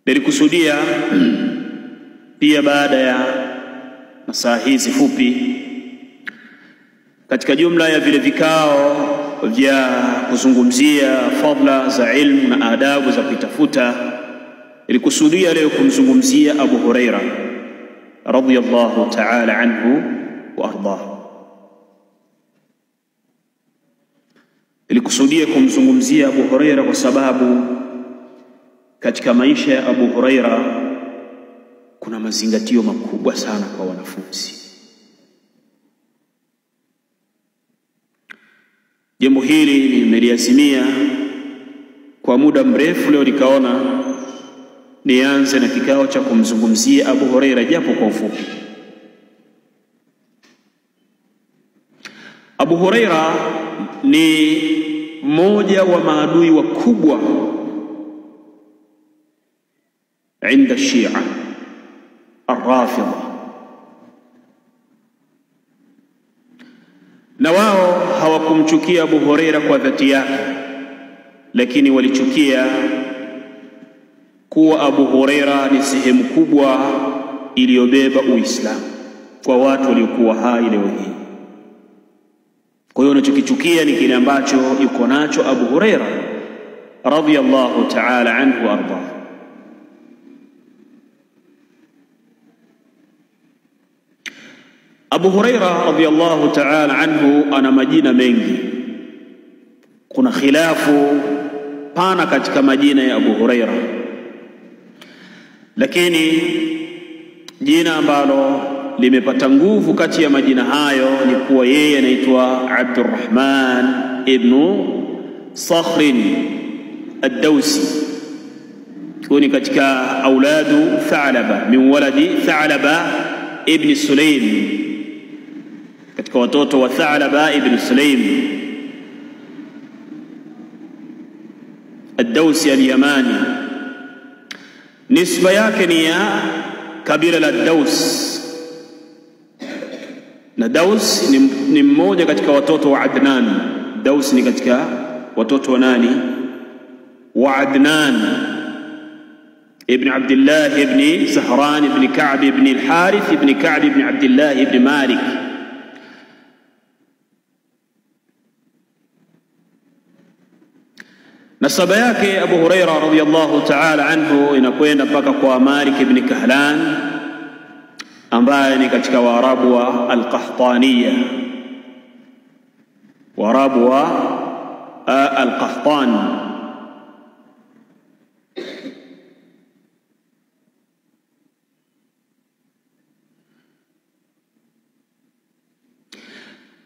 Nilikusudia pia baada ya masaa hizi fupi katika jumla ya vile vikao vya kuzungumzia fadla za ilmu na adabu za kuitafuta, nilikusudia leo kumzungumzia Abu Huraira radhiyallahu ta'ala anhu wa ardahu. Nilikusudia kumzungumzia Abu Huraira kwa sababu katika maisha ya Abu Huraira kuna mazingatio makubwa sana kwa wanafunzi. Jambo hili nimeliazimia kwa muda mrefu, leo nikaona nianze na kikao cha kumzungumzia Abu Huraira japo kwa ufupi. Abu Huraira ni mmoja wa maadui wakubwa inda Shia Ar-Rafidha, na wao hawakumchukia Abu Huraira kwa dhati yake, lakini walichukia kuwa Abu Huraira ni sehemu kubwa iliyobeba Uislamu kwa watu waliokuwa hai leo hii. Kwa hiyo wanachokichukia ni kile ambacho yuko nacho Abu Huraira radhiyallahu ta'ala anhu wa arda. Abu Huraira radhiyallahu ta'ala anhu ana majina mengi. Kuna khilafu pana katika majina ya Abu Huraira, lakini jina ambalo limepata nguvu kati ya majina hayo ni kuwa yeye anaitwa Abdurrahman ibn Sakhr ad-Dawsi, kuni katika auladu Tha'laba, min waladi Tha'laba ibn Sulaym, katika watoto wa Tha'laba ibn Sulaym ad-Dawsi al-Yamani. Nisba yake ni ya kabila la Daws, na Daws ni mmoja katika watoto wa Adnan. Daws ni katika watoto wa nani? Wa Adnan ibn Abdullah ibn Zahran ibn Ka'b ibn al-Harith ibn Ka'b ibn Abdullah ibn Malik. Nasaba yake Abu Huraira radhiyallahu ta'ala anhu inakwenda mpaka kwa Malik ibn Kahlan ambaye ni katika Waarabu wa Al-Qahtaniya, Waarabu wa Al-Qahtan.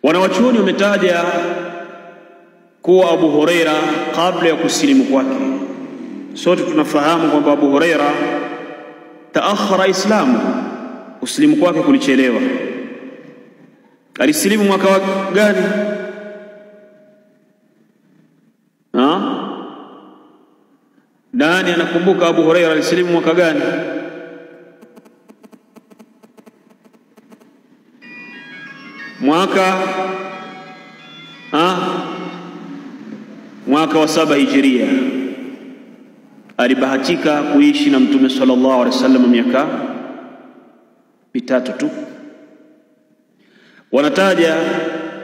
Wanawachuoni wametaja kuwa Abu Huraira kabla ya kusilimu kwake, sote tunafahamu kwamba Abu Huraira taakhara islamu, usilimu kwake kulichelewa. Alisilimu mwaka gani? Nani anakumbuka Abu Huraira alisilimu mwaka gani? Mwaka wa 7 Hijiria. Alibahatika kuishi na Mtume sallallahu alaihi wasallam miaka 3 tu. Wanataja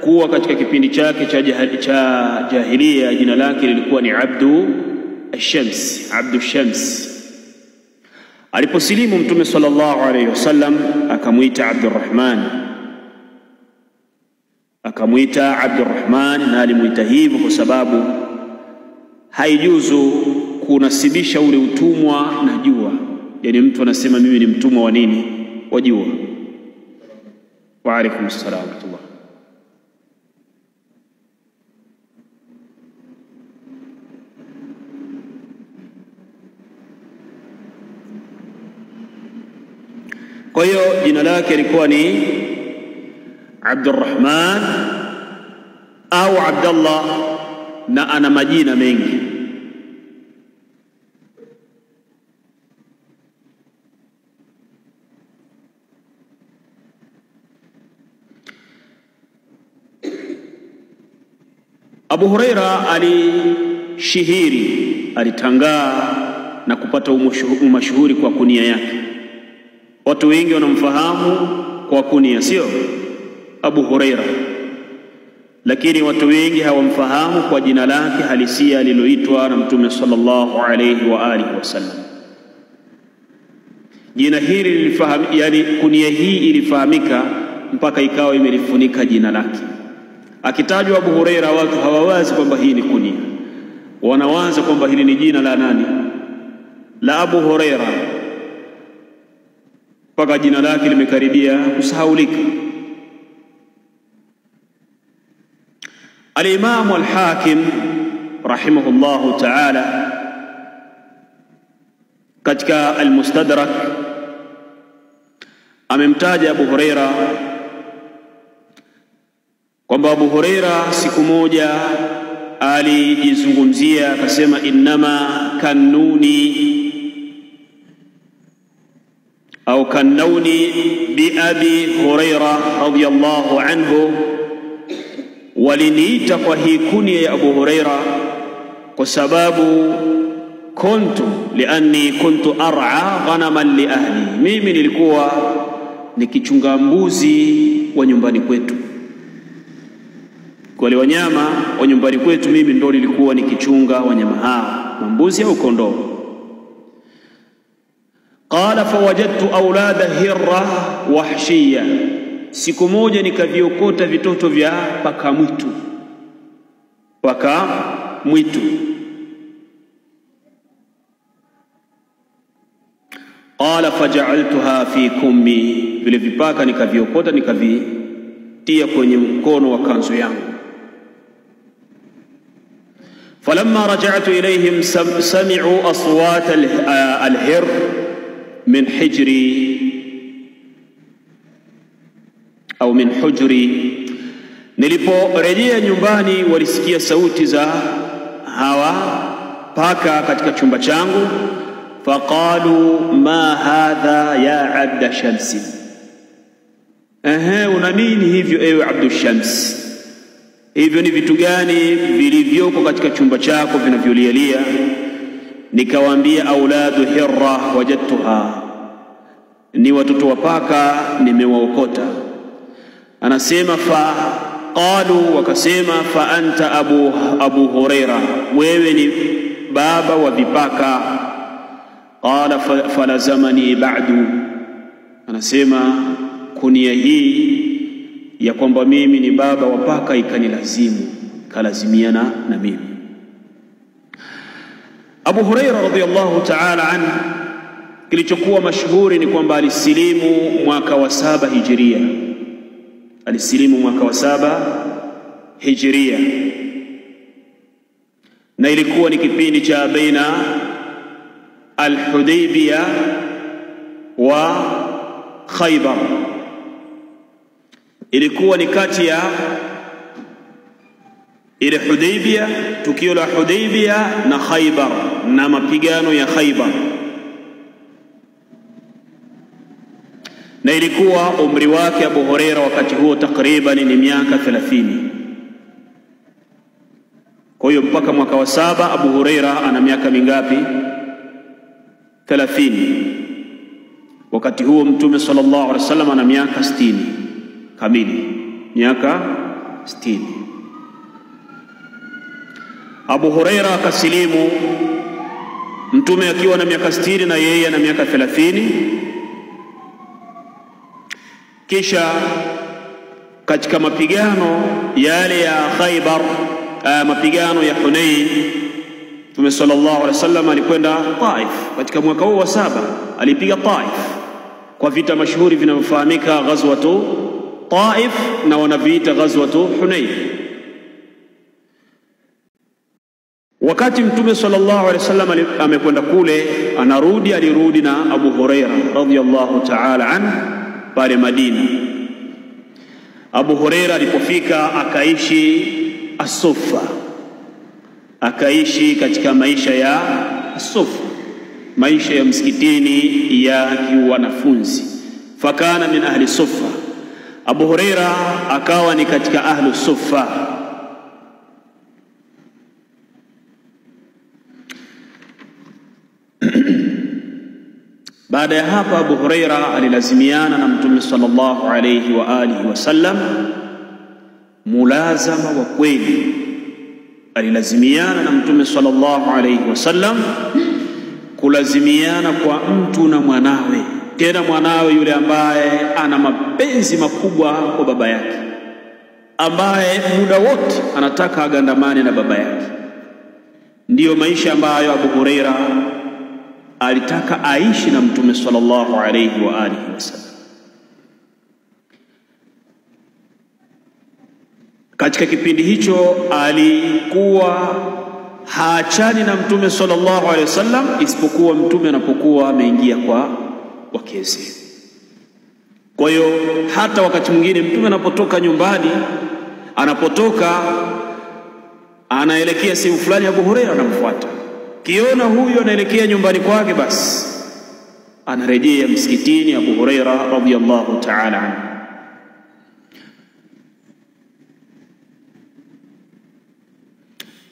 kuwa katika kipindi chake cha jahiliya jina lake lilikuwa ni Abdu Shams. Aliposilimu Mtume sallallahu alaihi wasallam akamuita Abdurrahman, na alimuita hivyo kwa sababu haijuzu kunasibisha ule utumwa na jua. Yani mtu anasema mimi ni mtumwa wa nini? Wa jua. Wa alaykum assalam wa rahmatullah. Kwa hiyo jina lake lilikuwa ni Abdurrahman au Abdullah, na ana majina mengi. Abu Huraira alishihiri, alitangaa na kupata umashuhuri kwa kunia yake. Watu wengi wanamfahamu kwa kunia, sio Abu Huraira, lakini watu wengi hawamfahamu kwa jina lake halisia aliloitwa na Mtume sallallahu alayhi wa alihi wasallam. Jina hili yani kunia hii ilifahamika mpaka ikawa imelifunika jina lake. Akitajwa Abu Huraira, watu hawawazi kwamba hii ni kunia, wanawaza kwamba hili ni jina la nani, la Abu Huraira, mpaka jina lake limekaribia kusahaulika. Al-Imam al-Hakim rahimahullahu ta'ala katika al-Mustadrak amemtaja Abu Huraira kwamba Abu Huraira siku moja alijizungumzia akasema, innama kannuni au kannuni bi Abi Huraira radiyallahu anhu, waliniita kwa hii kunia ya Abu Huraira kwa sababu lianni kuntu ar'a ghanaman li ahli, mimi nilikuwa nikichunga mbuzi wa nyumbani kwetu, kwa wale wanyama wa nyumbani kwetu mimi ndo nilikuwa nikichunga wanyama hao, mbuzi au kondoo. Qala fawajadtu awlada hirra wahshiya, siku moja nikaviokota vitoto vya paka mwitu. Qala faja'altuha fi kummi, vile vipaka nikaviokota nikavitia kwenye mkono wa kanzu yangu. Falamma raja'tu ilayhim sami'u aswat al-hir min hijri au min hujri, niliporejea nyumbani walisikia sauti za hawa paka katika chumba changu. Faqalu ma hadha ya Abd Shams, una nini hivyo ewe Abd Shams? Hivyo ni vitu gani vilivyoko katika chumba chako vinavyolialia? Nikawaambia auladu hirra wajadtuha, ni watoto wa paka nimewaokota. Anasema qalu, wakasema fa anta Abu Huraira, wewe ni baba wa vipaka. Qala falazamani ba'du, anasema kunia hii ya kwamba mimi ni baba wa paka ikanilazimu, kalazimiana na mimi. Abu Huraira radhiyallahu ta'ala anhu, kilichokuwa mashuhuri ni kwamba alisilimu mwaka wa 7 Hijria, alisilimu mwaka wa 7 Hijria, na ilikuwa ni kipindi cha baina al-Hudaybiyah wa Khaybar. Ilikuwa ni kati ya ile Hudaybiyah, tukio la Hudaybiyah na Khaybar, na mapigano ya Khaybar, na ilikuwa umri wake Abu Huraira wakati huo takriban ni miaka 30. Kwa hiyo mpaka mwaka wa 7 Abu Huraira ana miaka mingapi? 30. Wakati huo Mtume sallallahu alaihi wasallam ana miaka 60 kamili, miaka 60. Abu Huraira akasilimu Mtume akiwa na miaka 60 na yeye ana miaka 30. Kisha katika mapigano yale ya Khaybar, mapigano ya Hunain, Mtume sallallahu alaihi wasallam alikwenda Taif katika mwaka huo wa 7, alipiga Taif kwa vita mashuhuri vinavyofahamika ghazwatu Taif na wanaviita ghazwatu Hunain. Wakati Mtume sallallahu alaihi wasallam amekwenda kule, alirudi na Abu Huraira radhiyallahu ta'ala anhu pale Madina. Abu Huraira alipofika akaishi As-Suffa, akaishi katika maisha ya As-Suffa, maisha ya msikitini ya wanafunzi. Fakana min ahli Suffa, Abu Huraira akawa ni katika ahli Suffa. Baada ya hapa Abu Huraira alilazimiana na Mtume sallallahu alayhi wa alihi wasallam mulazama wa kweli. Alilazimiana na Mtume sallallahu alayhi wasallam kulazimiana kwa mtu na mwanawe, tena mwanawe yule ambaye ana mapenzi makubwa kwa baba yake, ambaye muda wote anataka agandamane na baba yake. Ndiyo maisha ambayo Abu Huraira alitaka aishi na Mtume sallallahu alayhi wa alihi wasallam. Katika kipindi hicho alikuwa haachani na Mtume sallallahu alayhi wasallam, isipokuwa Mtume anapokuwa ameingia kwa wakezi. Kwa hiyo hata wakati mwingine Mtume anapotoka nyumbani, anapotoka anaelekea sehemu fulani, Abu Huraira anamfuata. Kiona huyu anaelekea nyumbani kwake, basi anarejea msikitini Abu Huraira radhiyallahu ta'ala anhu.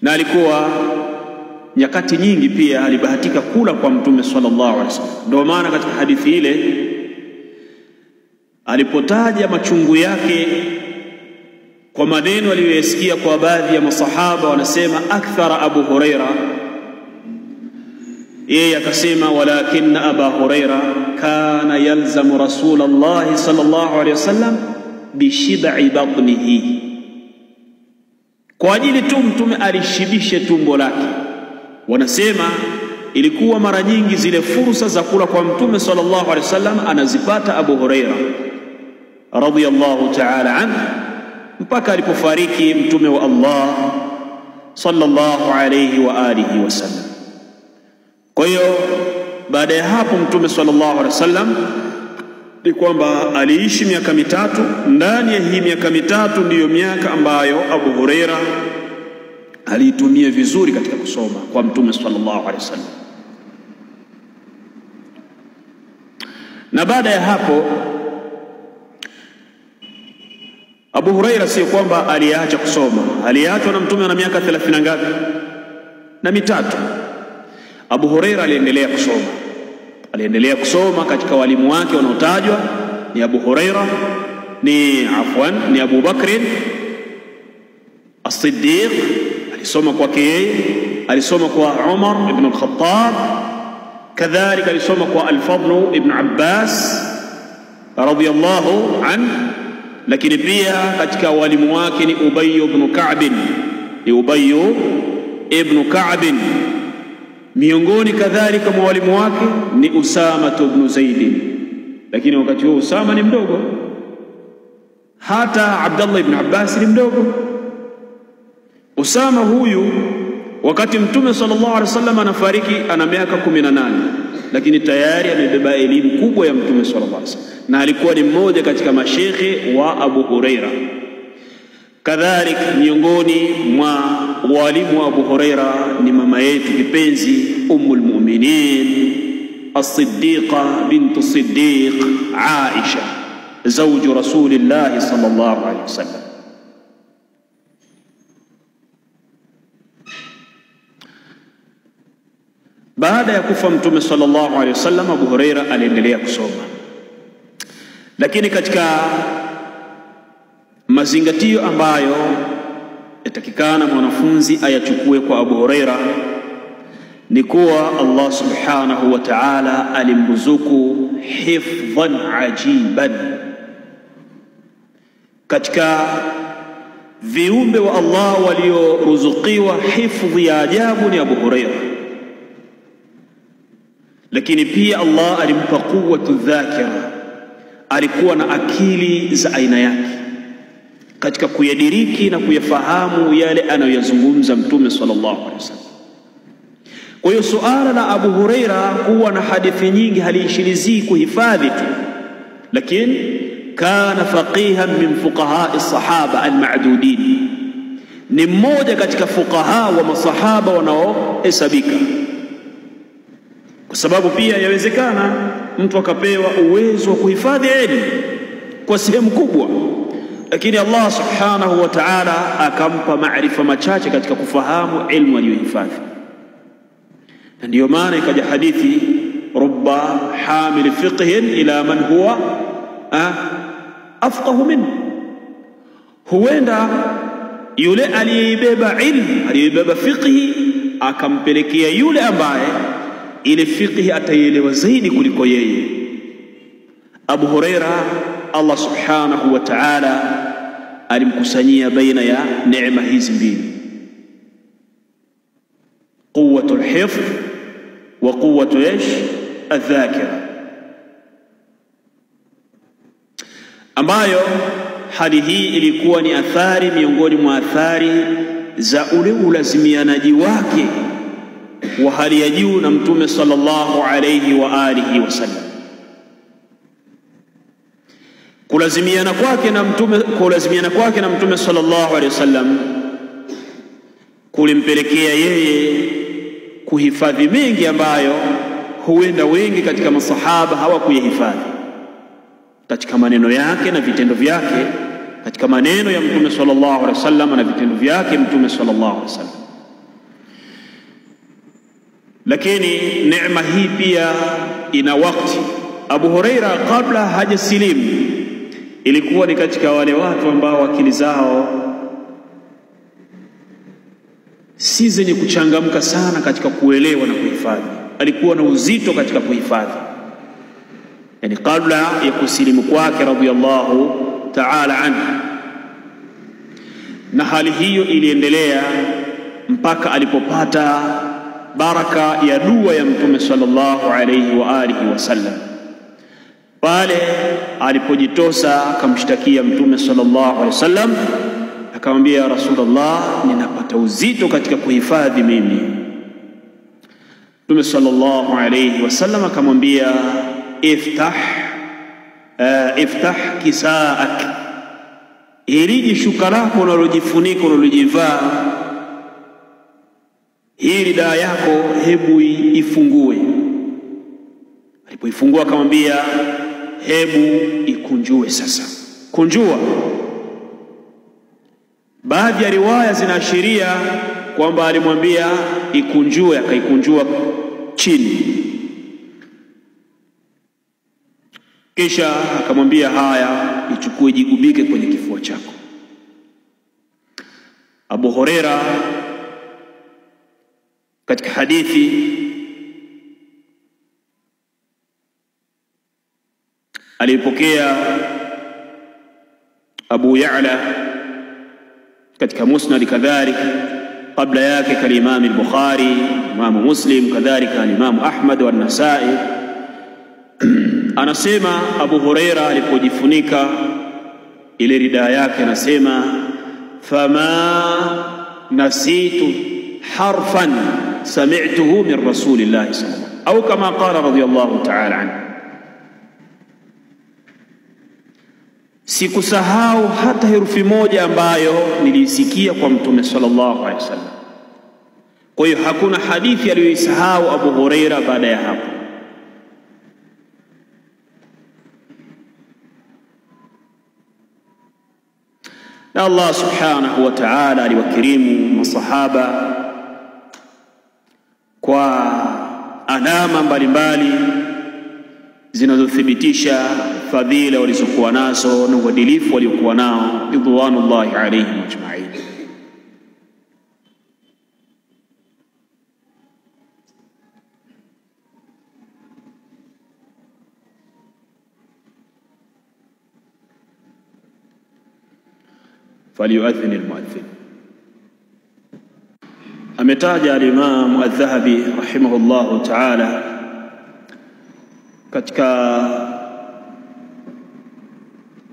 Na alikuwa nyakati nyingi pia alibahatika kula kwa Mtume sallallahu alaihi wasallam. Ndio maana katika hadithi ile alipotaja machungu yake kwa maneno aliyoyasikia kwa baadhi ya masahaba, wanasema akthara Abu Huraira, yeye akasema walakin Aba Huraira kana yalzamu Rasulullah sallallahu alaihi wasallam bishib'i batnihi, kwa ajili tu Mtume alishibishe tumbo lake. Wanasema ilikuwa mara nyingi zile fursa za kula kwa Mtume sallallahu alaihi wasallam anazipata Abu Huraira radhiyallahu ta'ala anhu, mpaka alipofariki Mtume wa Allah sallallahu alayhi wa alihi wasallam. Kwa hiyo baada ya hapo Mtume sallallahu alaihi wasallam ni kwamba aliishi miaka mitatu. Ndani ya hii miaka mitatu ndiyo miaka ambayo Abu Huraira aliitumia vizuri katika kusoma kwa Mtume sallallahu alaihi wasallam. Na baada ya hapo Abu Huraira sio kwamba aliacha kusoma, aliachwa na Mtume na miaka 30 ngapi? Na mitatu. Abu Huraira aliendelea kusoma katika walimu wake wanaotajwa ni Abu Huraira, ni Abu Bakr as-Siddiq, alisoma kwake yeye, alisoma kwa Umar ibn al-Khattab, kadhalika alisoma kwa al-Fadl ibn Abbas radhiyallahu anhu. Lakini pia katika walimu wake ni Ubay ibn Ka'b. Miongoni kadhalika mwa walimu wake ni Usama ibn Zaid, lakini wakati huo Usama ni mdogo, hata Abdullah ibn Abbas ni mdogo. Usama huyu wakati Mtume sallallahu alaihi wasallam anafariki ana miaka 18, lakini tayari amebeba elimu kubwa ya Mtume sallallahu alaihi wasallam, na alikuwa ni mmoja katika mashekhe wa Abu Huraira. Kadhalika miongoni mwa walimu wa Abu Huraira ni mama yetu kipenzi Ummul Mu'minin As-Siddiqa bintu Siddiq Aisha, zawju Rasulillah sallallahu alaihi wasallam. Baada ya kufa Mtume sallallahu alaihi wasallam, Abu Huraira aliendelea kusoma, lakini katika mazingatio ambayo yatakikana mwanafunzi ayachukue kwa Abu Huraira ni kuwa Allah subhanahu wa ta'ala alimruzuku hifdhan ajiban. Katika viumbe wa Allah walioruzukiwa hifdhi ya ajabu ni Abu Huraira, lakini pia Allah alimpa quwwatu dhakira, alikuwa na akili za aina yake katika kuyadiriki na kuyafahamu yale anayoyazungumza Mtume sallallahu alaihi wasallam. Kwa hiyo suala la Abu Huraira kuwa na hadithi nyingi haliishilizii kuhifadhi tu, lakini kana faqihan min fuqaha as-sahaba al-ma'dudin, ni mmoja katika fuqaha wa masahaba wanaohesabika. Kwa sababu pia yawezekana mtu akapewa uwezo wa kuhifadhi elimu kwa sehemu kubwa, lakini Allah subhanahu wa ta'ala akampa maarifa machache katika kufahamu ilmu aliyohifadhi. ndio maana ikaja hadithi rubba hamil fiqhin ila man huwa afqahu minhu, huenda yule aliyebeba ilmu, aliyebeba fiqhi akampelekea yule ambaye ile fiqhi ataielewa zaidi kuliko yeye. Abu Huraira Allah subhanahu wa ta'ala alimkusanyia baina ya neema hizi mbili, quwwatul hifdh wa quwwatu adh-dhakira, ambayo hali hii ilikuwa ni athari miongoni mwa athari za ule ulazimianaji wake wa hali ya juu na Mtume sallallahu alayhi wa alihi wasallam. Kulazimiana kwake na Mtume sallallahu alayhi wasallam kulimpelekea yeye kuhifadhi mengi ambayo huenda wengi katika masahaba hawakuyahifadhi, katika maneno yake na vitendo vyake, katika maneno ya Mtume sallallahu alaihi wasallam na vitendo vyake Mtume sallallahu alaihi wasallam. Lakini neema hii pia ina wakati. Abu Huraira kabla hajasilimu ilikuwa ni katika wale watu ambao akili zao si zenye kuchangamka sana katika kuelewa na kuhifadhi. Alikuwa na uzito katika kuhifadhi, yani kabla ya kusilimu kwake radhiyallahu ta'ala anhu. Na hali hiyo iliendelea mpaka alipopata baraka ya dua ya Mtume sallallahu alayhi wa alihi wasallam, pale alipojitosa akamshtakia Mtume sallallahu alayhi wasallam, akamwambia ya Rasulullah, ninapata uzito katika kuhifadhi mimi. Mtume sallallahu alayhi wasallam akamwambia iftah kisaak, ili shuka lako unalojifunika unalojivaa, hii ridaa yako hebu ifungue. Alipoifungua akamwambia hebu ikunjue sasa. Kunjua, baadhi ya riwaya zinaashiria kwamba alimwambia ikunjue, akaikunjua chini, kisha akamwambia haya, ichukue jigubike kwenye kifua chako. Abu Huraira katika hadithi alipokea Abu Ya'la katika Musnad, kadhalika kabla yake kalimam al-Bukhari, Imam Muslim, kadhalika Imam Ahmad wa An-Nasa'i. Anasema Abu Huraira alipojifunika ile ridaa yake, anasema fama nasitu harfan sami'tuhu min Rasulillah sallallahu alayhi wasallam, au kama qala radiyallahu ta'ala anhu, sikusahau hata herufi moja ambayo nilisikia kwa Mtume sallallahu alaihi wasallam. Kwa hiyo hakuna hadithi aliyoisahau Abu Huraira baada ya hapo. Na Allah subhanahu wa ta'ala aliwakirimu masahaba kwa alama mbalimbali zinazothibitisha fadhila walizokuwa nazo na uadilifu waliokuwa nao, ridwanullahi alayhim ajma'in. فليؤذن المؤذن. Ametaja al-Imam Adh-Dhahabi rahimahullahu ta'ala katika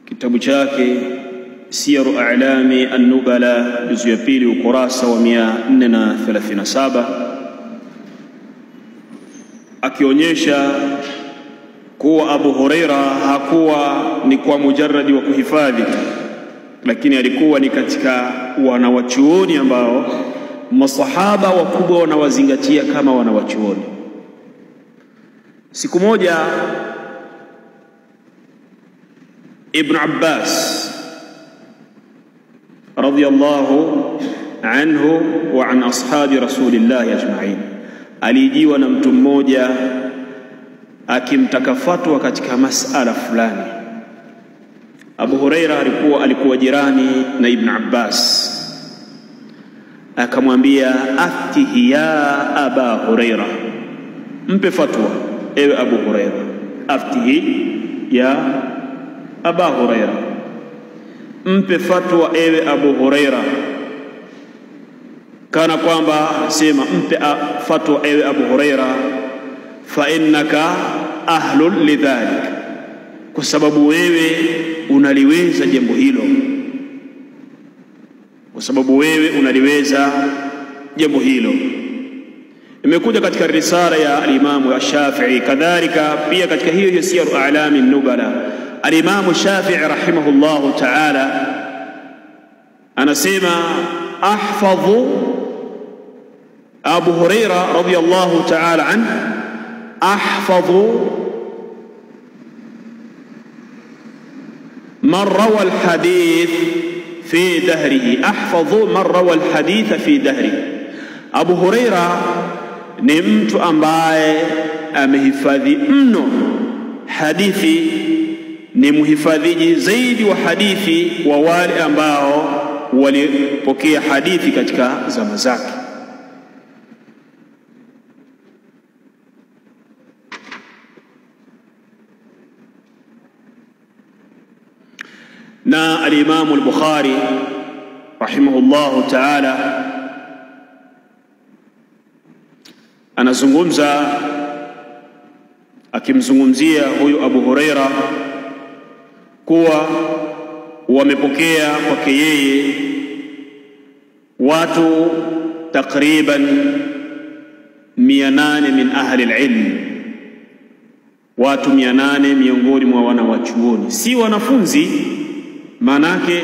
kitabu chake Siyaru A'lami An-Nubala, juzu ya pili, ukurasa wa 437, akionyesha kuwa Abu Huraira hakuwa ni kwa mujarradi wa kuhifadhi, lakini alikuwa ni katika wanawachuoni ambao masahaba wakubwa wanawazingatia kama wanawachuoni. Siku moja Ibn Abbas radiyallahu anhu wa an ashabi Rasulillah ajma'in alijiwa na mtu mmoja akimtaka fatwa katika masala fulani. Abu Huraira alikuwa jirani na Ibn Abbas, akamwambia aftihi ya Aba Huraira, mpe fatwa ewe Abu Huraira, aftihi ya Aba Huraira, mpe fatwa ewe Abu Huraira, kana kwamba sema mpe fatwa ewe Abu Huraira, fa innaka ahlul lidhalik, kwa sababu wewe unaliweza jambo hilo, kwa sababu wewe unaliweza jambo hilo. Imekuja katika risala ya al-Imam Shafi'i, kadhalika pia katika hiyo Siyar A'lam an-Nubala, al-Imam Shafi'i rahimahullahu ta'ala anasema ahfadhu Abu Huraira radiyallahu ta'ala anhu, ahfadhu man rawa al-hadith fi dahrihi, ahfadhu man rawa al-hadith fi dahrihi. Abu Huraira ni mtu ambaye amehifadhi mno hadithi, ni muhifadhiji zaidi wa hadithi wa wale ambao walipokea hadithi katika zama zake. Na al-Imam al-Bukhari rahimahullahu ta'ala anazungumza akimzungumzia huyu Abu Huraira kuwa wamepokea kwake yeye watu takriban 800 min ahli al-ilm, watu 800 miongoni mwa wanawachuoni, si wanafunzi, manake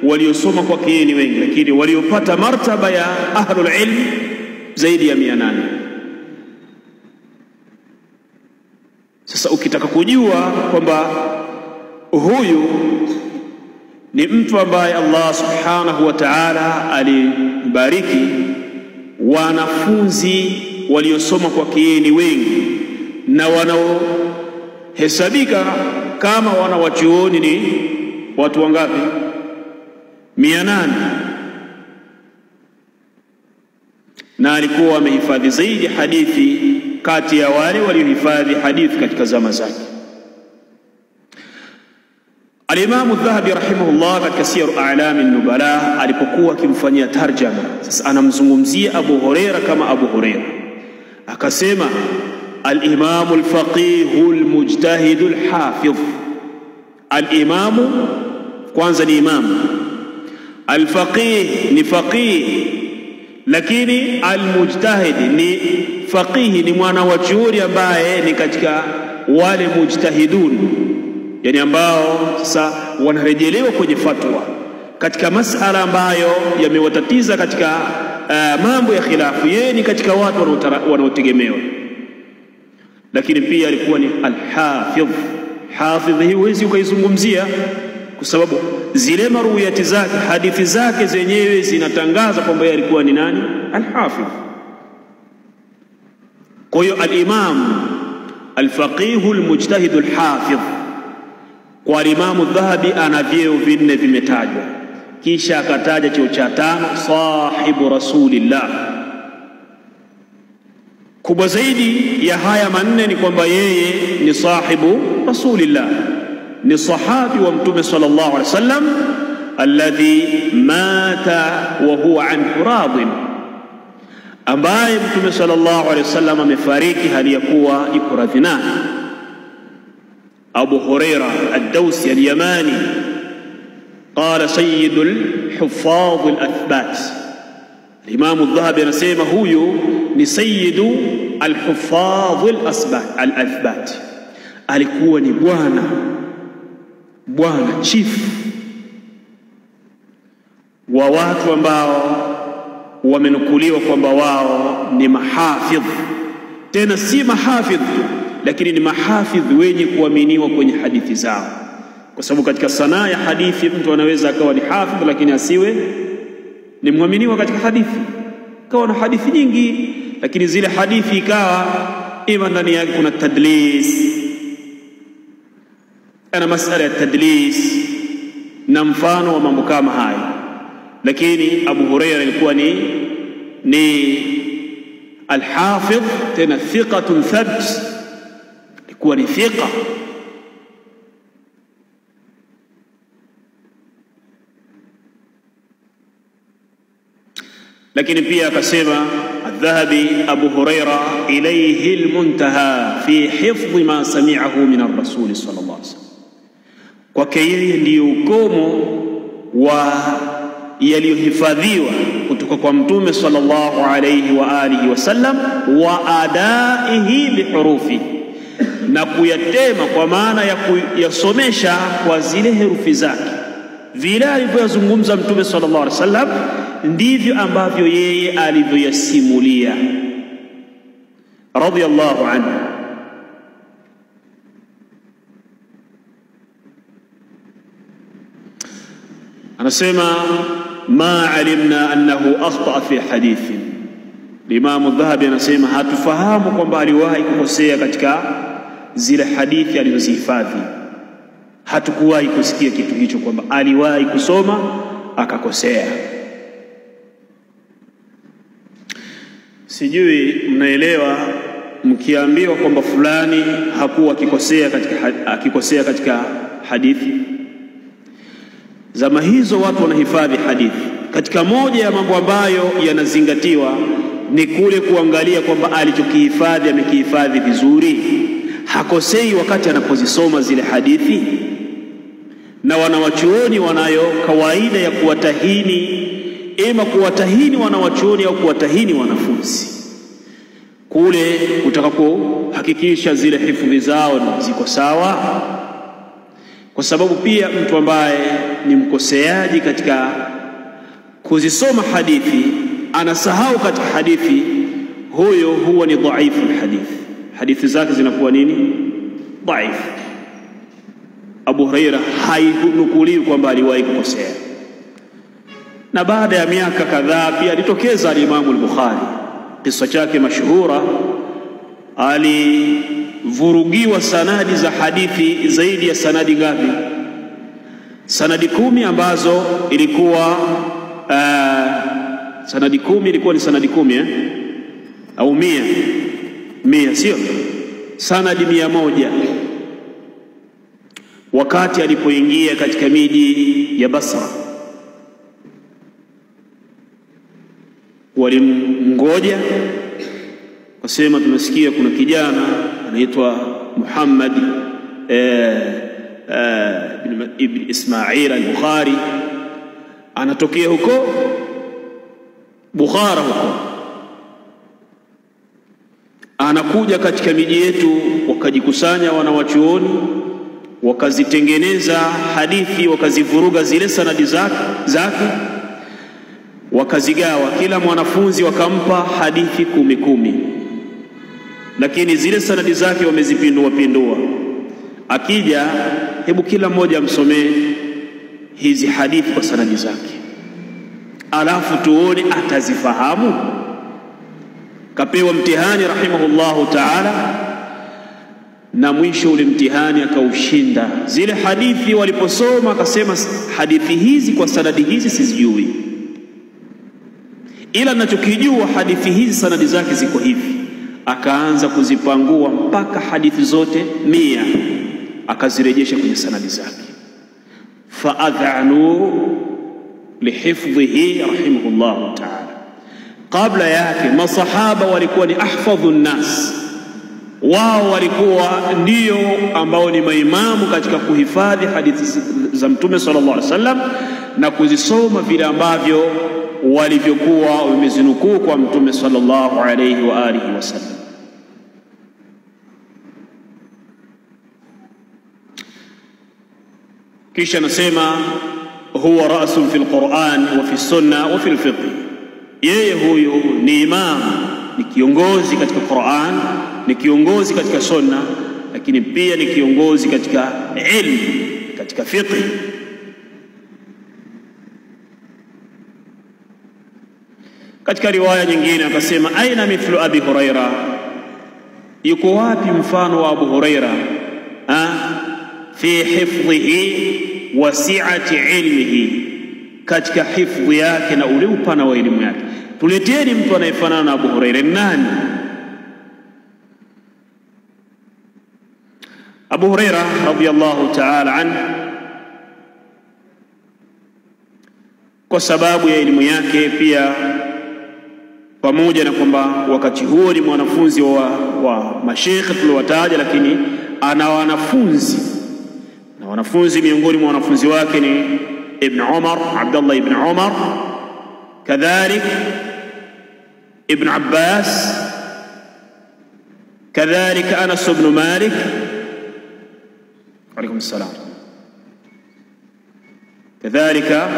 waliosoma kwake yeye ni wengi, lakini waliopata martaba ya ahlul ilm zaidi ya 800. Sasa ukitaka kujua kwamba huyu ni mtu ambaye Allah subhanahu wa ta'ala alimbariki wanafunzi waliosoma kwake yeye ni wengi, na wanaohesabika kama wanawachuoni ni watu wangapi? 800. Na alikuwa amehifadhi zaidi hadithi kati ya wale waliohifadhi hadithi katika zama zake. Al-Imam Adh-Dhahabi rahimahullah katika Siyar A'lam an-Nubala alipokuwa akimfanyia tarjama, sasa anamzungumzia Abu Huraira kama Abu Huraira, akasema al-Imam al-Faqih al-Mujtahid al-Hafidh. Al-Imam kwanza ni imam, al-Faqih ni faqih, lakini al-Mujtahid ni faqih, ni mwana wa chuoni ambaye ni katika wale mujtahidun, yani ambao sasa wanarejelewa kwenye fatwa katika masala ambayo yamewatatiza katika mambo ya khilafu. Yeye ni katika watu wanaotegemewa, lakini pia alikuwa ni al-Hafidh. Hafidh hii huwezi ukaizungumzia kwa sababu zile marwiyati zake, hadithi zake zenyewe zinatangaza kwamba yeye alikuwa ni nani? Al-Hafidh. Kwa hiyo al-Imam al-Faqih al-Mujtahid al-Hafidh kwa Imam Adh-Dhahabi ana vyeo vinne vimetajwa, kisha akataja cheo cha 5, sahibu Rasulillah. Kubwa zaidi ya haya manne ni kwamba yeye ni sahibu Rasulillah, ni sahabi wa Mtume sallallahu alaihi wasallam, alladhi mata wa huwa anhu radin, ambaye Mtume sallallahu alaihi wasallam amefariki hali ya kuwa iko radhi naye. Abu Huraira ad-Dawsi al-Yamani qala sayyidul huffaz al-athbat. Imam Adh-Dhahabi anasema huyu ni sayyidu al-huffaz al-athbat, alikuwa ni bwana chief wa watu ambao wamenukuliwa kwamba wao ni mahafidh, tena si mahafidh lakini ni mahafidh wenye kuaminiwa kwenye hadithi zao, kwa sababu katika sanaa ya hadithi mtu anaweza akawa ni hafidh lakini asiwe ni muaminiwa katika hadithi, akawa na hadithi nyingi lakini zile hadithi ikawa ima ndani yake kuna tadlis, ana masala ya tadlis na mfano wa mambo kama haya. Lakini Abu Huraira ilikuwa ni al-hafidh, tena thiqatun thabt, ilikuwa ni thiqa. Lakini pia akasema Adh-Dhahabi, Abu Huraira ilayhi al-muntaha fi hifdhi ma sami'ahu min ar-rasul sallallahu alaihi wasallam, kwake yeye ndiyo ukomo wa yaliyohifadhiwa kutoka kwa mtume sallallahu alayhi wa alihi wasallam, wa adaihi bihurufi, na kuyatema kwa maana ya kuyasomesha kwa zile herufi zake. Vile alivyozungumza mtume sallallahu alayhi wasallam ndivyo ambavyo yeye alivyoyasimulia radiyallahu anhu. Anasema ma alimna annahu akhta fi hadithi. Imam Adh-Dhahabi anasema hatufahamu kwamba aliwahi kukosea katika zile hadithi alizozihifadhi. Hatukuwahi kusikia kitu hicho kwamba aliwahi kusoma akakosea. Sijui mnaelewa, mkiambiwa kwamba fulani hakuwa akikosea katika hadithi. Zama hizo watu wanahifadhi hadithi. Katika moja ya mambo ambayo yanazingatiwa ni kule kuangalia kwamba alichokihifadhi amekihifadhi vizuri, hakosei wakati anapozisoma zile hadithi. Na wanawachuoni wanayo kawaida ya kuwatahini, ima kuwatahini wanawachuoni au kuwatahini wanafunzi, kule kutaka kuhakikisha zile hifadhi zao ziko sawa. Kwa sababu pia mtu ambaye ni mkoseaji katika kuzisoma hadithi anasahau katika hadithi, huyo huwa ni dhaifu hadithi, hadithi zake zinakuwa nini? Dhaifu. Abu Huraira hainukuliwi kwamba aliwahi kukosea. Na baada ya miaka kadhaa pia alitokeza al-Imam al-Bukhari, kisa chake mashuhura, alivurugiwa sanadi za hadithi zaidi ya sanadi ngapi? Sanadi 10 ambazo ilikuwa sanadi 10 ilikuwa ni sanadi 10 au 100 sio sanadi 100, wakati alipoingia katika miji ya Basra. Walimngoja wasema, tunasikia kuna kijana anaitwa Muhammad ibn Ismail al-Bukhari anatokea huko Bukhara huko, anakuja katika miji yetu. Wakajikusanya wanawachuoni, wakazitengeneza hadithi, wakazivuruga zile sanadi zake, wakazigawa, kila mwanafunzi wakampa hadithi 10, lakini zile sanadi zake wamezipindua. Akija, hebu kila mmoja amsomee hizi hadithi kwa sanadi zake, alafu tuone atazifahamu. Kapewa mtihani rahimahullahu ta'ala, na mwisho ule mtihani akaushinda. Zile hadithi waliposoma akasema, hadithi hizi kwa sanadi hizi sizijui, ila ninachokijua hadithi hizi sanadi zake ziko hivi. Akaanza kuzipangua mpaka hadithi zote 100 akazirejesha kwenye sanadi zake. Faadhanu lihifdhihi rahimahullahu ta'ala. Kabla yake masahaba walikuwa ni ahfadhu nnas, wao walikuwa ndio ambao ni maimamu katika kuhifadhi hadithi za Mtume sallallahu alaihi wasallam na kuzisoma vile ambavyo walivyokuwa wamezinukuu kwa Mtume sallallahu alaihi wa alihi wasallam. Kisha nasema huwa rasul fil Qur'an wa fi sunna wa fil fiqh. Yeye huyu ni imam, ni kiongozi katika Qur'an, ni kiongozi katika sunna, lakini pia ni kiongozi katika ilmu, katika fiqh. Katika riwaya nyingine akasema aina mithlu Abi Huraira, yuko wapi mfano wa Abu Huraira fi hifdhihi wa si'ati ilmihi, katika hifdhi yake na ule upana wa elimu yake. Tuleteni mtu anayefanana na Abu Huraira. Nani? Abu Huraira radhiyallahu ta'ala anhu, kwa sababu ya elimu yake pia, pamoja na kwamba wakati huo ni mwanafunzi wa mashaikh tuliowataja, lakini ana wanafunzi miongoni mwa wanafunzi wake ni Ibn Umar, Abdullah ibn Umar, kadhalik Ibn Abbas, kadhalik Anas ibn Malik, alaykum assalam, kadhalika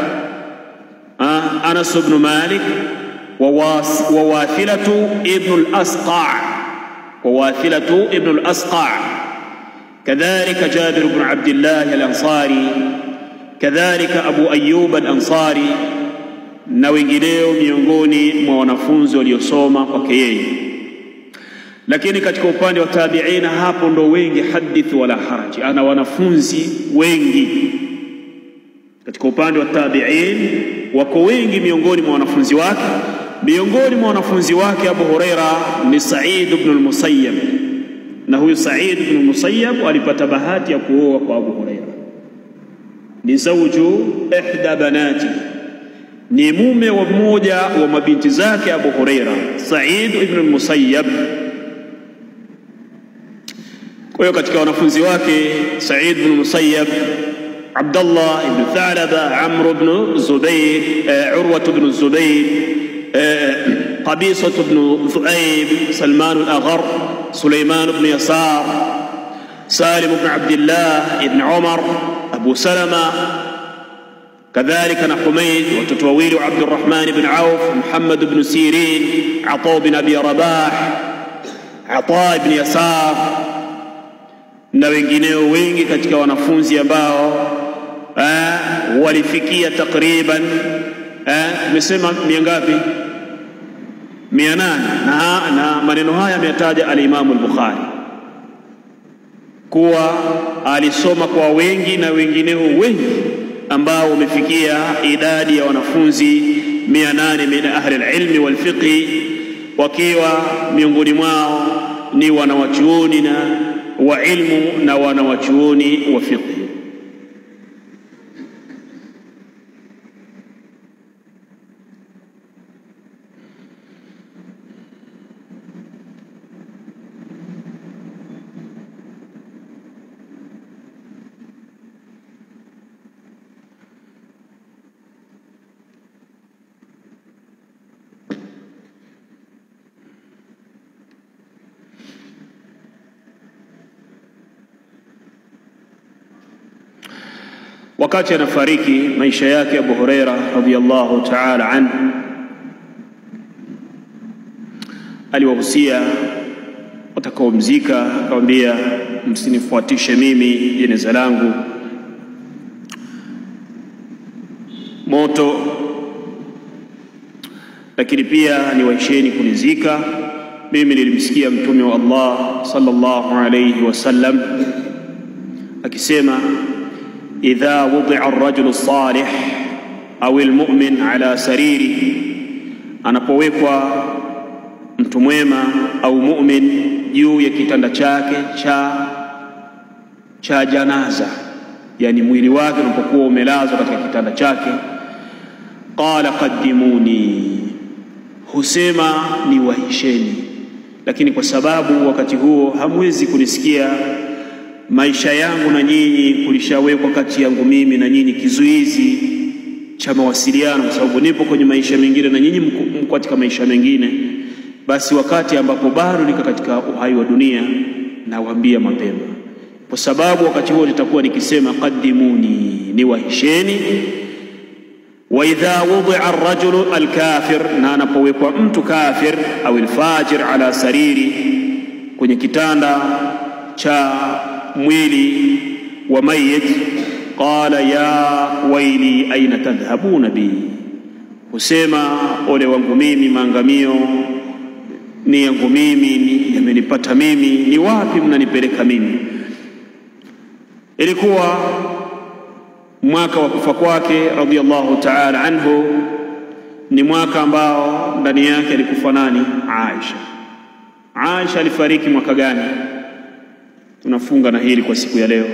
Anas ibn Malik وواثلة ابن الأسقع، كذلك جابر بن عبد الله الأنصاري، كذلك أبو أيوب الأنصاري na wengineo miongoni mwa wanafunzi waliosoma kwake yeye. Lakini katika upande wa tabi'ina, hapo ndo wengi, hadith wala haraji, ana wanafunzi wengi. Katika upande wa tabi'in wako wengi miongoni mwa wanafunzi wake. Miongoni mwa wanafunzi wake Abu Huraira ni Sa'id ibn al-Musayyab, na huyu Sa'id ibn al-Musayyab alipata bahati ya kuoa kwa Abu Huraira, ni zawju ihda banati, ni mume wa mmoja wa mabinti zake Abu Huraira, Sa'id ibn al-Musayyab. Kwa hiyo katika wanafunzi wake Sa'id ibn al-Musayyab, Abdullah ibn Thalaba, Amr ibn Zubayr, Urwa ibn Zubayr, Qabisa ibn Thu'ayb, Salman al-Aghar, Sulaiman ibn Yasar, Salim ibn Abdullah ibn Umar, Abu Salama, kadhalika na Humayd, watoto wawili wa Abdurrahman ibn Auf, Muhammad ibn Sirin, Ata ibn Abi Rabah, Ata ibn Yasar na wengineo wengi katika wanafunzi ambao walifikia takriban tumesema mia ngapi? 800. Na maneno haya ametaja al-Imam al-Bukhari kuwa alisoma kwa wengi na wengineo wengi ambao wamefikia idadi ya wanafunzi 800 min ahli al-ilmi wal fiqh, wakiwa miongoni mwao ni wanawachuoni na wa ilmu na wanawachuoni wa fiqh. Wakati anafariki maisha yake Abu Huraira radhiyallahu ta'ala anhu, aliwahusia watakaomzika, akamwambia msinifuatishe mimi jeneza langu moto, lakini pia niwaisheni kunizika. Mimi nilimsikia Mtume wa Allah sallallahu alayhi wasallam akisema, idha wudi'a ar-rajulu as-salih au al-mu'min ala sariri, anapowekwa mtu mwema au mu'min juu ya kitanda chake cha janaza, yani mwili wake unapokuwa umelazwa katika kitanda chake, qala qaddimuni, husema niwaisheni. Lakini kwa sababu wakati huo hamwezi kunisikia, maisha yangu na nyinyi kulishawekwa kati yangu mimi na nyinyi kizuizi cha mawasiliano, kwa sababu nipo kwenye maisha mengine na nyinyi mko katika maisha mengine. Basi wakati ambapo bado nika katika uhai wa dunia, nawaambia mapema, kwa sababu wakati huo nitakuwa nikisema qaddimuni, niwaisheni. Wa idha wudi'a ar-rajulu al-kafir, na anapowekwa mtu kafir au al-fajir ala sariri, kwenye kitanda cha mwili wa mayit, qala ya waili aina tadhhabuna bi, husema ole wangu mimi, maangamio ni yangu mimi, yamenipata mimi, ni wapi mnanipeleka mimi? Ilikuwa mwaka wa kufa kwake radhiyallahu ta'ala anhu, ni mwaka ambao ndani yake alikufa nani? Aisha. Aisha alifariki mwaka gani? Tunafunga na hili kwa siku ya leo.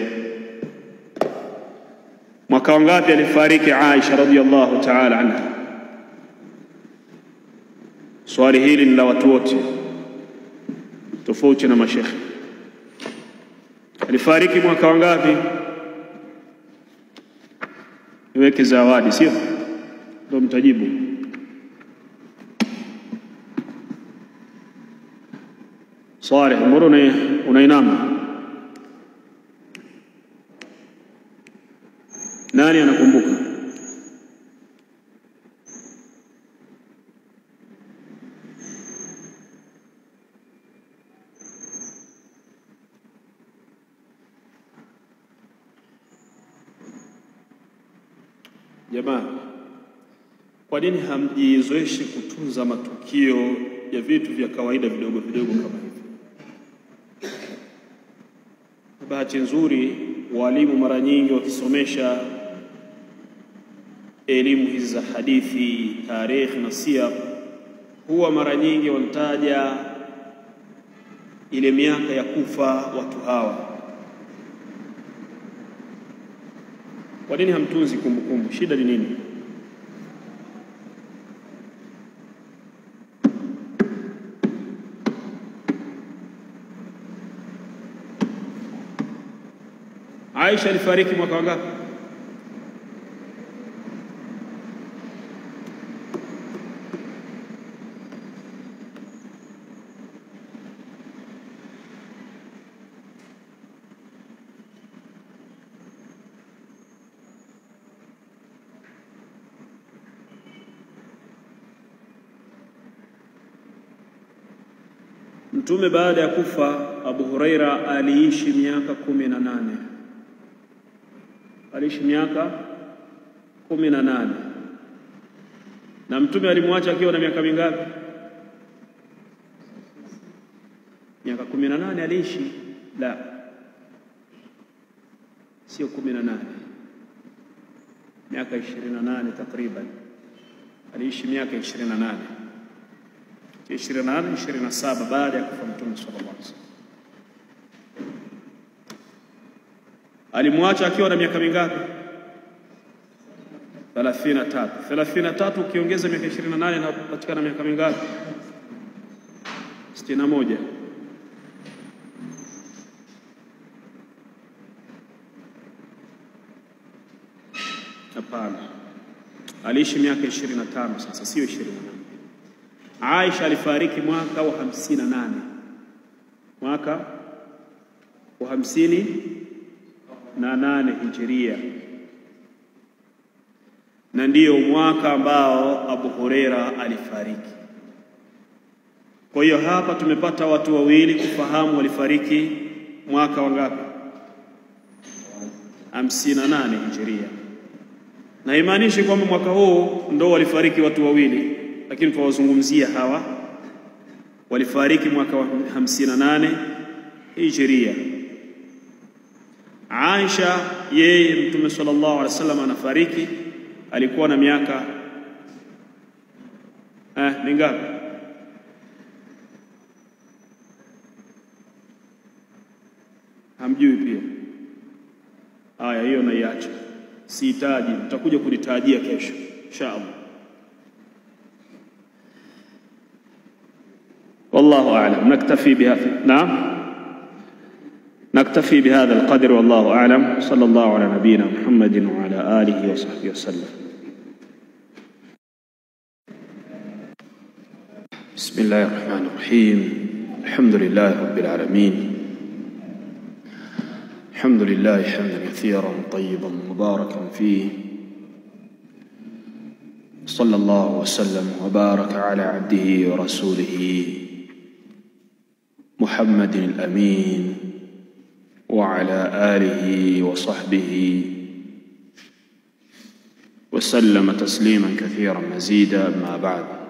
Mwaka wangapi alifariki Aisha radhiyallahu ta'ala anha? Swali hili ni la watu wote, tofauti na mashekhi. Alifariki mwaka wangapi? Niweke zawadi, sio ndio mtajibu. Saleh, mbona unainama? Nani anakumbuka? Jamaa, kwa nini hamjizoeshi kutunza matukio ya vitu vya kawaida vidogo vidogo kama hivi? Bahati nzuri walimu mara nyingi wakisomesha elimu hizi za hadithi, tarikhi na siyar, huwa mara nyingi wanataja ile miaka ya kufa watu hawa. Kwa nini hamtunzi kumbukumbu? Shida ni nini? Aisha alifariki mwaka wangapi? Mtume baada ya kufa Abu Huraira aliishi miaka 18. Aliishi miaka 18. Na Mtume alimwacha akiwa na miaka mingapi? Miaka 18 aliishi? La, sio 18, miaka 28 takriban. Aliishi miaka 28, 27 baada ya kufa Mtume sallallahu alaihi wasallam. Alimwacha akiwa na miaka mingapi? 33. 33 ukiongeza miaka 28 inapatikana miaka mingapi? 61. Hapana, aliishi miaka 25 sasa, sio 28. Aisha alifariki mwaka wa 58, mwaka wa 58 Hijiria, na ndiyo mwaka ambao Abu Huraira alifariki. Kwa hiyo hapa tumepata watu wawili kufahamu walifariki mwaka wangapi? 58 Hijiria. Na imaanishi kwamba mwaka huu ndio walifariki watu wawili, lakini tuwazungumzia hawa walifariki mwaka wa 58 Hijiria. Aisha yeye Mtume sallallahu alaihi wasallam anafariki alikuwa na miaka mingapi? Hamjui pia? Haya, hiyo naiacha, sihitaji, tutakuja kulitajia kesho inshallah. والله أعلم. نكتفي بهذا. نعم، نكتفي بهذا القدر والله أعلم. صلى الله على نبينا محمد وعلى آله وصحبه وسلم. بسم الله الرحمن الرحيم. الحمد لله رب العالمين. الحمد لله حمدا كثيرا طيبا مباركا فيه. صلى الله وسلم وبارك على عبده ورسوله محمد الأمين وعلى آله وصحبه وسلم تسليما كثيرا مزيدا. ما بعد.